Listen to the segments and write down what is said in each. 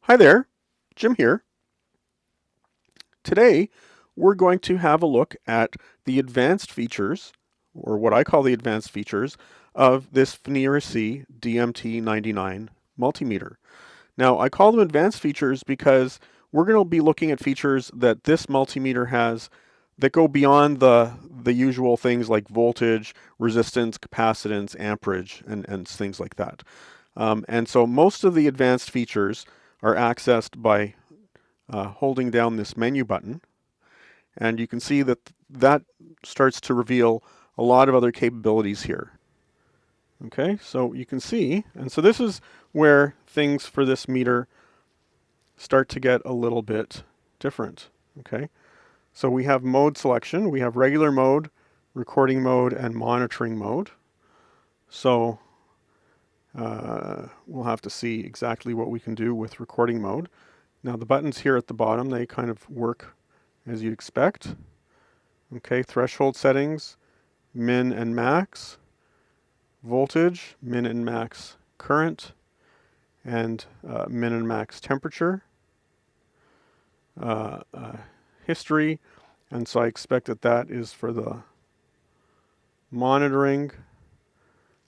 Hi there, Jim here. Today, we're going to have a look at the advanced features, or what I call the advanced features, of this FNIRSI DMT-99 multimeter. Now, I call them advanced features because we're going to be looking at features that this multimeter has that go beyond the usual things like voltage, resistance, capacitance, amperage, and things like that. And so most of the advanced features are accessed by holding down this menu button, and you can see that that starts to reveal a lot of other capabilities here. Okay, so you can see, and so this is where things for this meter start to get a little bit different. Okay, so we have mode selection, we have regular mode, recording mode, and monitoring mode. So we'll have to see exactly what we can do with recording mode. Now the buttons here at the bottom, they kind of work as you'd expect. Okay, threshold settings, min and max, voltage, min and max current, and min and max temperature, uh, uh, history, and so I expect that that is for the monitoring.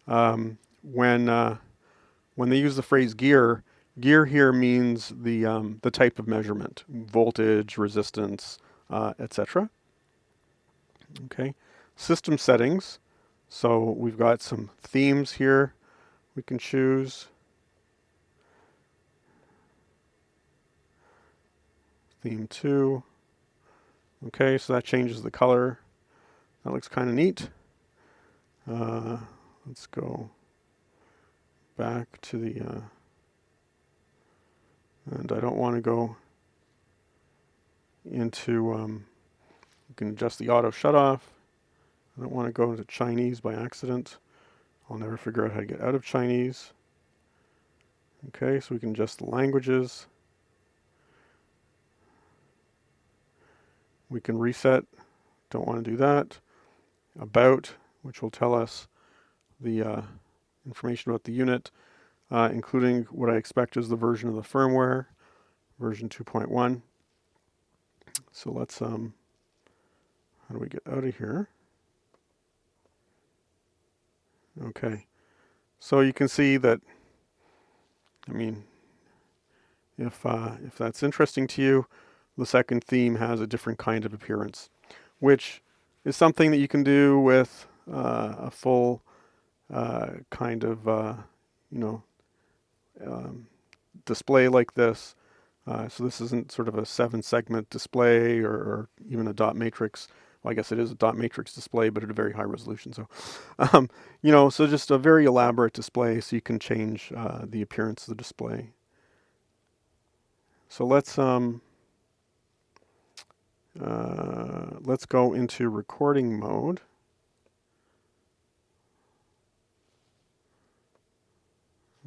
Um, when they use the phrase gear, gear here means the type of measurement, voltage, resistance, etc. Okay, system settings. So we've got some themes here we can choose. Theme 2. Okay, so that changes the color. That looks kind of neat. Let's go back to the, and I don't want to go into, you can adjust the auto shut off. I don't want to go into Chinese by accident. I'll never figure out how to get out of Chinese. Okay, so we can adjust the languages. We can reset. Don't want to do that. About, which will tell us the information about the unit, including what I expect is the version of the firmware, version 2.1. So let's, how do we get out of here? Okay, so you can see that, I mean, if that's interesting to you, the second theme has a different kind of appearance, which is something that you can do with a full kind of, you know, um, display like this. So this isn't sort of a 7-segment display or even a dot matrix. Well, I guess it is a dot matrix display, but at a very high resolution. So, you know, so just a very elaborate display so you can change the appearance of the display. So let's go into recording mode.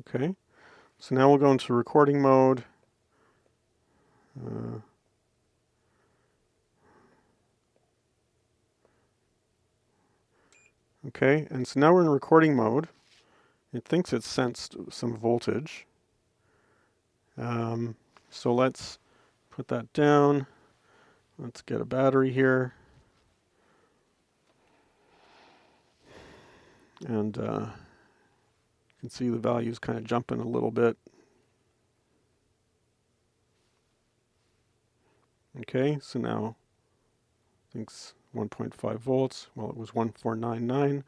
Okay, so now we'll go into recording mode. Uh, okay, and so now we're in recording mode. It thinks it's sensed some voltage. So let's put that down. Let's get a battery here. And you can see the values kind of jumping a little bit. Okay, so now I think it's 1.5 volts. Well, it was 1499,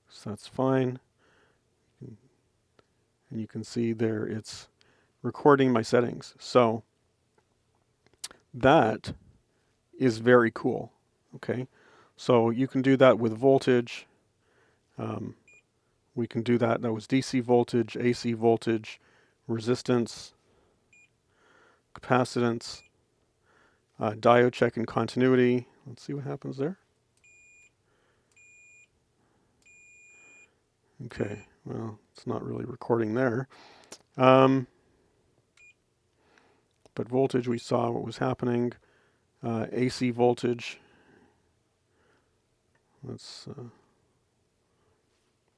so that's fine. And you can see there it's recording my settings. So that is very cool. Okay, so you can do that with voltage. We can do that. That was DC voltage, AC voltage, resistance, capacitance, diode check and continuity. Let's see what happens there. Okay, well, it's not really recording there. But voltage, we saw what was happening. AC voltage. Let's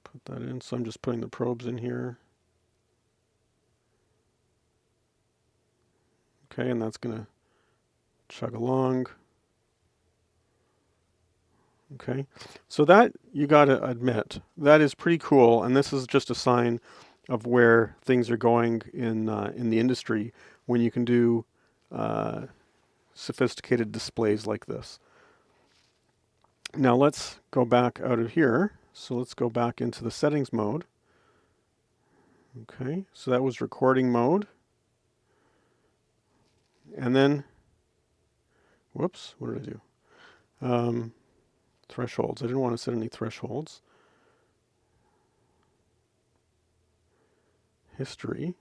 put that in. So I'm just putting the probes in here. Okay, and that's going to chug along. Okay, so that, you got to admit, that is pretty cool, and this is just a sign of where things are going in the industry when you can do sophisticated displays like this. Now let's go back out of here. So let's go back into the settings mode. Okay, so that was recording mode. And then, whoops, what did I do? Thresholds. I didn't want to set any thresholds. History.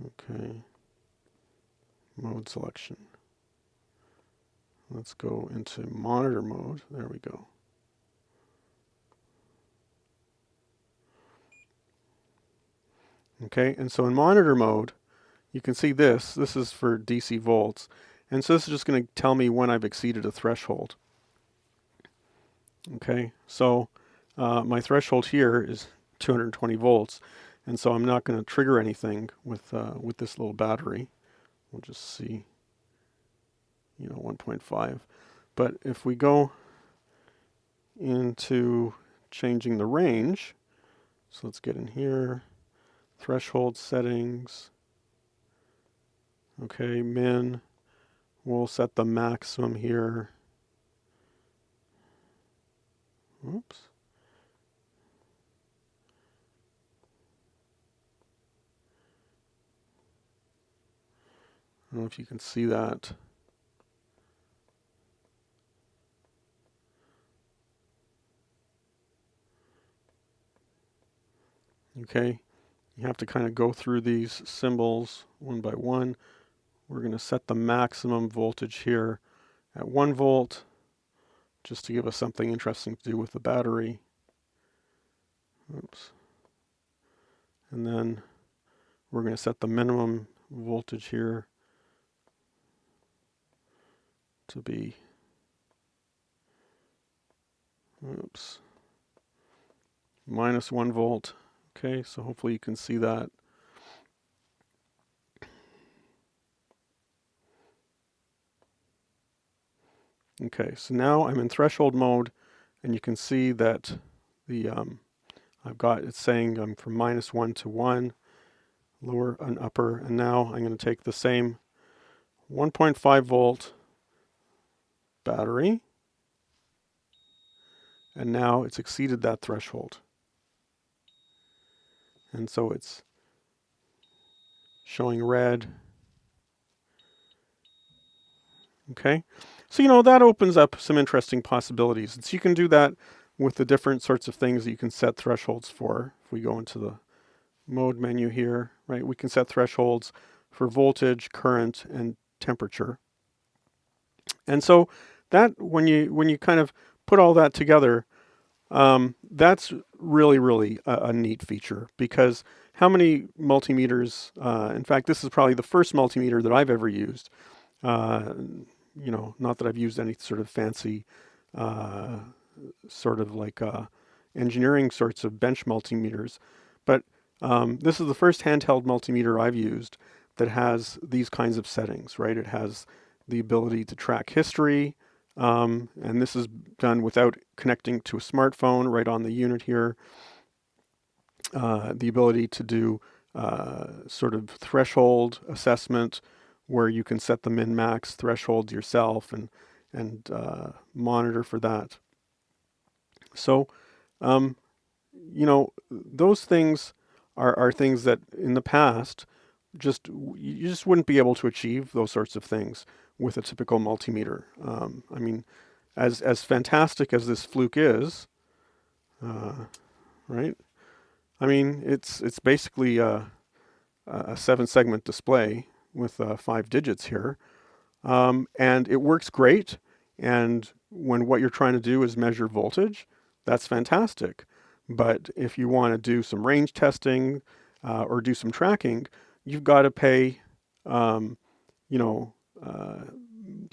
Okay. Mode selection. Let's go into monitor mode. There we go. Okay, and so in monitor mode, you can see this. This is for DC volts. And so this is just going to tell me when I've exceeded a threshold. Okay, so my threshold here is 220 volts. And so I'm not going to trigger anything with this little battery. We'll just see, 1.5. But if we go into changing the range, so let's get in here, threshold settings. Okay, min, we'll set the maximum here. Oops. I don't know if you can see that. Okay, you have to kind of go through these symbols one by one. We're going to set the maximum voltage here at 1 volt, just to give us something interesting to do with the battery. Oops. And then we're going to set the minimum voltage here to be, oops, minus 1 volt. Okay, so hopefully you can see that. Okay, so now I'm in threshold mode, and you can see that the it's saying I'm from -1 to 1, lower and upper, and now I'm going to take the same 1.5 volt battery, and now it's exceeded that threshold. And so it's showing red. Okay, so that opens up some interesting possibilities. And so you can do that with the different sorts of things that you can set thresholds for. If we go into the mode menu here, right, we can set thresholds for voltage, current, and temperature. And so that, when you kind of put all that together, that's really a neat feature, because how many multimeters, in fact, this is probably the first multimeter that I've ever used. Not that I've used any sort of fancy, sort of like engineering sorts of bench multimeters, but this is the first handheld multimeter I've used that has these kinds of settings, right? It has the ability to track history, and this is done without connecting to a smartphone, right on the unit here. The ability to do sort of threshold assessment, where you can set the min-max threshold yourself and monitor for that. So, those things are things that in the past you just wouldn't be able to achieve those sorts of things with a typical multimeter. I mean, as fantastic as this Fluke is, right? I mean, it's basically a 7-segment display with 5 digits here, and it works great. And when what you're trying to do is measure voltage, that's fantastic. But if you want to do some range testing or do some tracking, you've got to pay,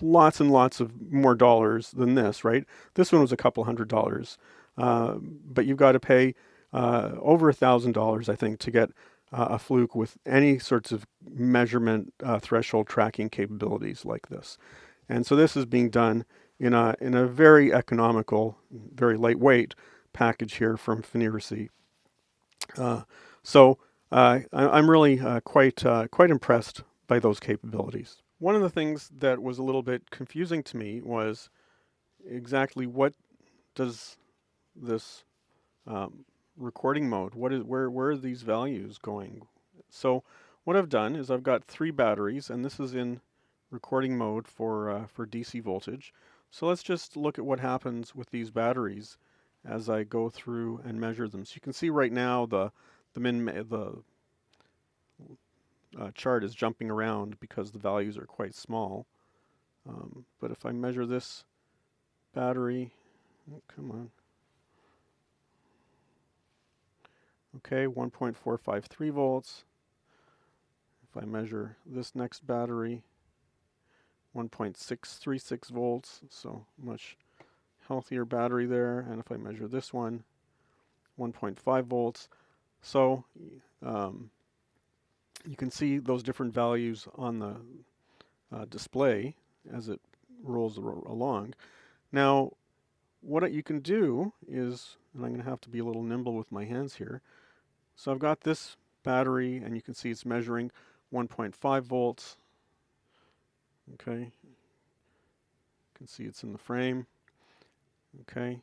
lots and lots of more dollars than this, right? This one was a couple $100, but you've got to pay over $1,000, I think, to get a fluke with any sorts of measurement threshold tracking capabilities like this. And so this is being done in a very economical, very lightweight package here from FNIRSI. I'm really quite impressed by those capabilities. One of the things that was a little bit confusing to me was exactly what does this recording mode, where are these values going? So what I've done is I've got 3 batteries, and this is in recording mode for DC voltage. So let's just look at what happens with these batteries as I go through and measure them. So you can see right now the chart is jumping around because the values are quite small. But if I measure this battery, oh, come on. Okay, 1.453 volts. If I measure this next battery, 1.636 volts, so much healthier battery there. And if I measure this one, 1.5 volts. So you can see those different values on the display as it rolls along. Now, what you can do is, and I'm going to have to be a little nimble with my hands here. So I've got this battery, and you can see it's measuring 1.5 volts. Okay, you can see it's in the frame. Okay,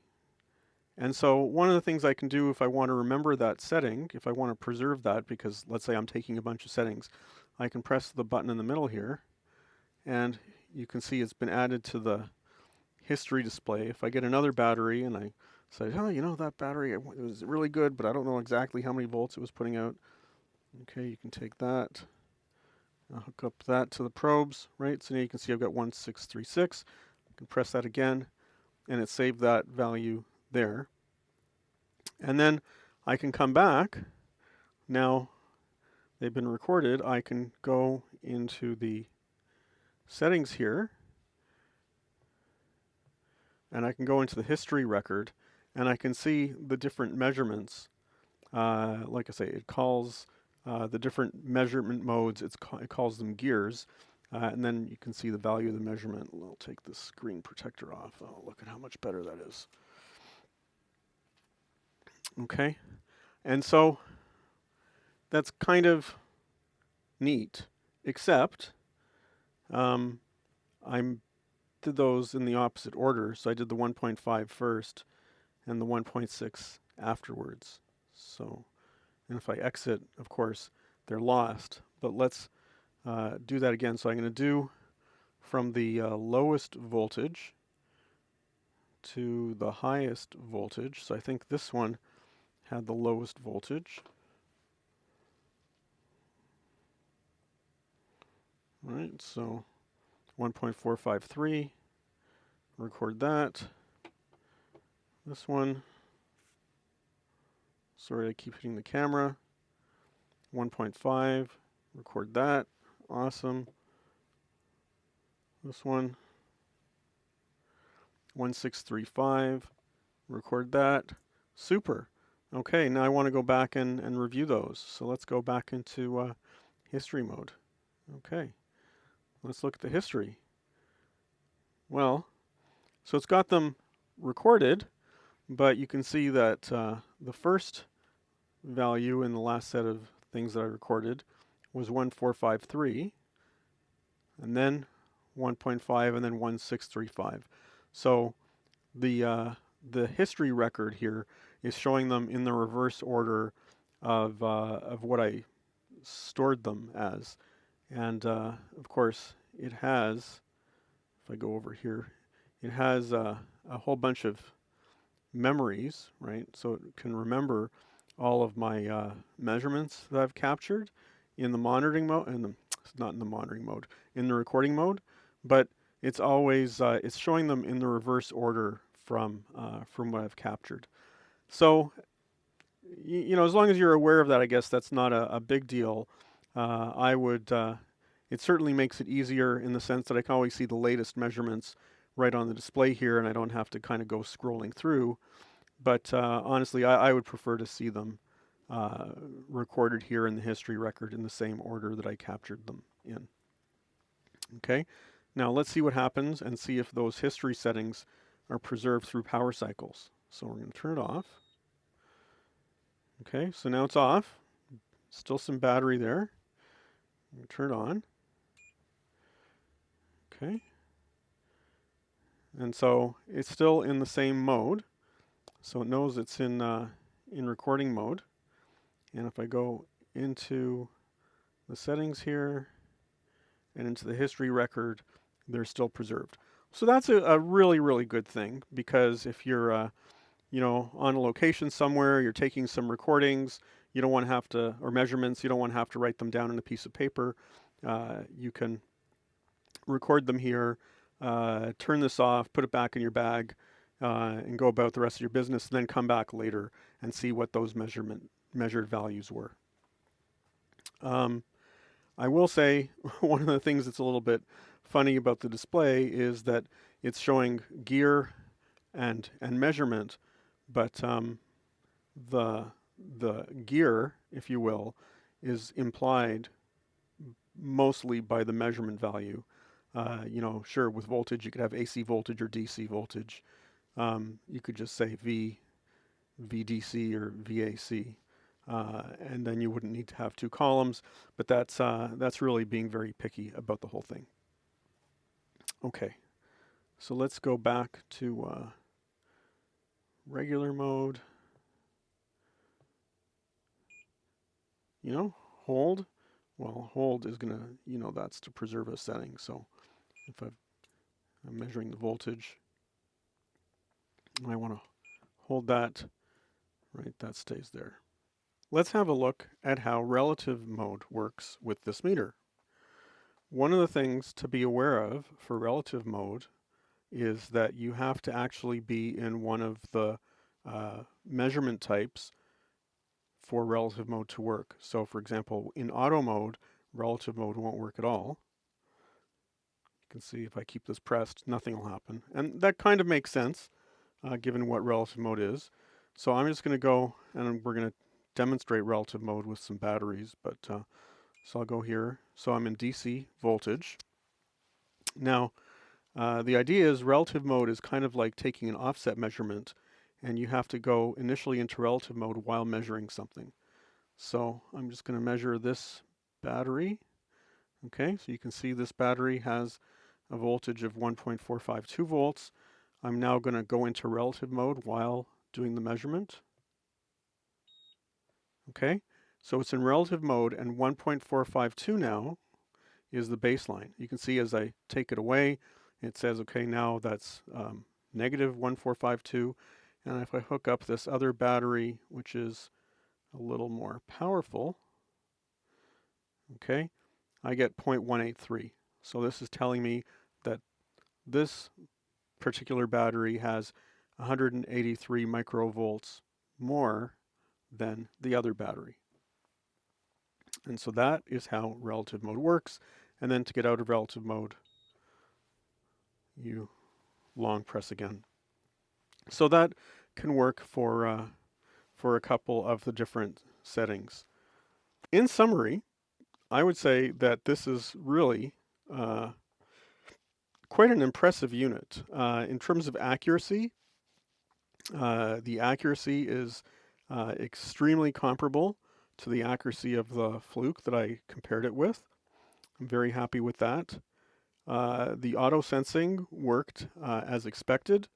and so one of the things I can do if I want to remember that setting, if I want to preserve that, because let's say I'm taking a bunch of settings, I can press the button in the middle here, and you can see it's been added to the history display. If I get another battery and I say, oh, you know, that battery, it was really good, but I don't know exactly how many volts it was putting out. Okay, you can take that, I'll hook up that to the probes, right? So now you can see I've got 1636. I can press that again, and it saved that value there. And then I can come back. Now they've been recorded. I can go into the settings here, and I can go into the history record, and I can see the different measurements. Like I say, it calls the different measurement modes, it calls them gears, and then you can see the value of the measurement. I'll take the screen protector off. Oh, look at how much better that is. Okay, and so that's kind of neat, except I did those in the opposite order. So I did the 1.5 first and the 1.6 afterwards. So, and if I exit, of course, they're lost. But let's do that again. So I'm going to do from the lowest voltage to the highest voltage. So I think this one had the lowest voltage. All right, so 1.453, record that. This one, sorry, I keep hitting the camera. 1.5, record that. Awesome. This one, 1635, record that. Super. Okay, now I want to go back and review those. So let's go back into history mode. Okay, let's look at the history. Well, so it's got them recorded, but you can see that the first value in the last set of things that I recorded was 1453, and then 1.5, and then 1635. So the history record here is showing them in the reverse order of what I stored them as. And of course, it has, if I go over here, it has a whole bunch of memories, right? So it can remember all of my measurements that I've captured in the monitoring mode, not in the monitoring mode, in the recording mode, but it's always it's showing them in the reverse order from what I've captured. So you know, as long as you're aware of that, I guess that's not a big deal. I would. It certainly makes it easier in the sense that I can always see the latest measurements right on the display here, and I don't have to kind of go scrolling through. But honestly, I would prefer to see them recorded here in the history record in the same order that I captured them in. Okay, now let's see what happens and see if those history settings are preserved through power cycles. So we're going to turn it off. Okay, so now it's off. Still some battery there. Turn it on. Okay, and so it's still in the same mode. So it knows it's in recording mode. And if I go into the settings here and into the history record, they're still preserved. So that's a really, really good thing, because if you're on a location somewhere, you're taking some recordings, you don't want to have to, or measurements, you don't want to have to write them down on a piece of paper. You can record them here, turn this off, put it back in your bag, and go about the rest of your business, and then come back later and see what those measured values were. I will say one of the things that's a little bit funny about the display is that it's showing gear and measurement, but the gear, if you will, is implied mostly by the measurement value. Sure, with voltage you could have AC voltage or DC voltage. You could just say VDC or VAC, and then you wouldn't need to have two columns. But that's really being very picky about the whole thing. Okay, so let's go back to regular mode. Hold. Well, hold is gonna, that's to preserve a setting. So if I'm measuring the voltage, and I want to hold that, right, that stays there. Let's have a look at how relative mode works with this meter. One of the things to be aware of for relative mode is that you have to actually be in one of the measurement types for relative mode to work. So for example, in auto mode, relative mode won't work at all. You can see if I keep this pressed, nothing will happen. And that kind of makes sense, given what relative mode is. So I'm just going to go and we're going to demonstrate relative mode with some batteries. But so I'll go here. So I'm in DC voltage. Now, the idea is relative mode is kind of like taking an offset measurement, and you have to go initially into relative mode while measuring something. So I'm just going to measure this battery. Okay, so you can see this battery has a voltage of 1.452 volts. I'm now going to go into relative mode while doing the measurement. Okay, so it's in relative mode, and 1.452 now is the baseline. You can see as I take it away, it says, okay, now that's negative 1.452. And if I hook up this other battery, which is a little more powerful, okay, I get 0.183. So this is telling me that this particular battery has 183 microvolts more than the other battery. And so that is how relative mode works. And then to get out of relative mode, you long press again. So that can work for a couple of the different settings. In summary, I would say that this is really quite an impressive unit. In terms of accuracy, the accuracy is extremely comparable to the accuracy of the Fluke that I compared it with. I'm very happy with that. The auto sensing worked as expected.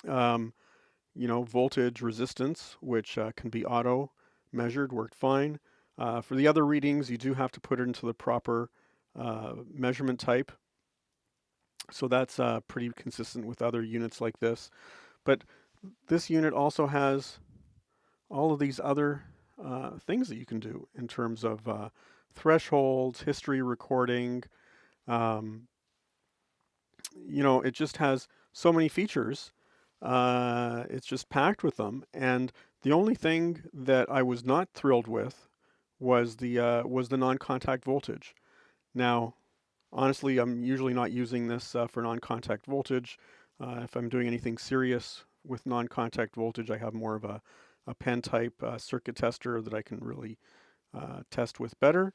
Voltage resistance, which can be auto measured, worked fine. For the other readings, you do have to put it into the proper measurement type. So that's pretty consistent with other units like this. But this unit also has all of these other things that you can do in terms of thresholds, history recording. It just has so many features. It's just packed with them. And the only thing that I was not thrilled with was the non-contact voltage. Now, honestly, I'm usually not using this for non-contact voltage. If I'm doing anything serious with non-contact voltage, I have more of a a pen type circuit tester that I can really test with better.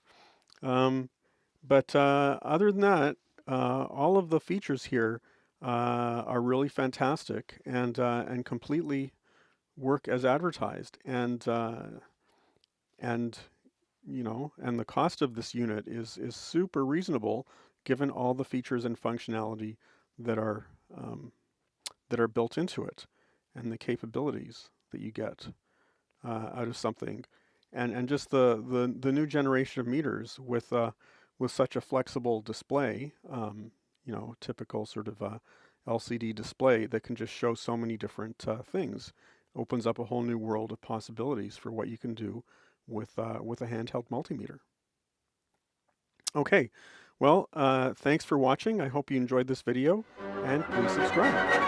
But other than that, all of the features here are really fantastic and completely work as advertised. And and the cost of this unit is super reasonable given all the features and functionality that are um, that are built into it and the capabilities that you get out of something, and just the new generation of meters with such a flexible display, typical sort of LCD display that can just show so many different things, opens up a whole new world of possibilities for what you can do with a handheld multimeter. Okay, well, thanks for watching. I hope you enjoyed this video, and please subscribe.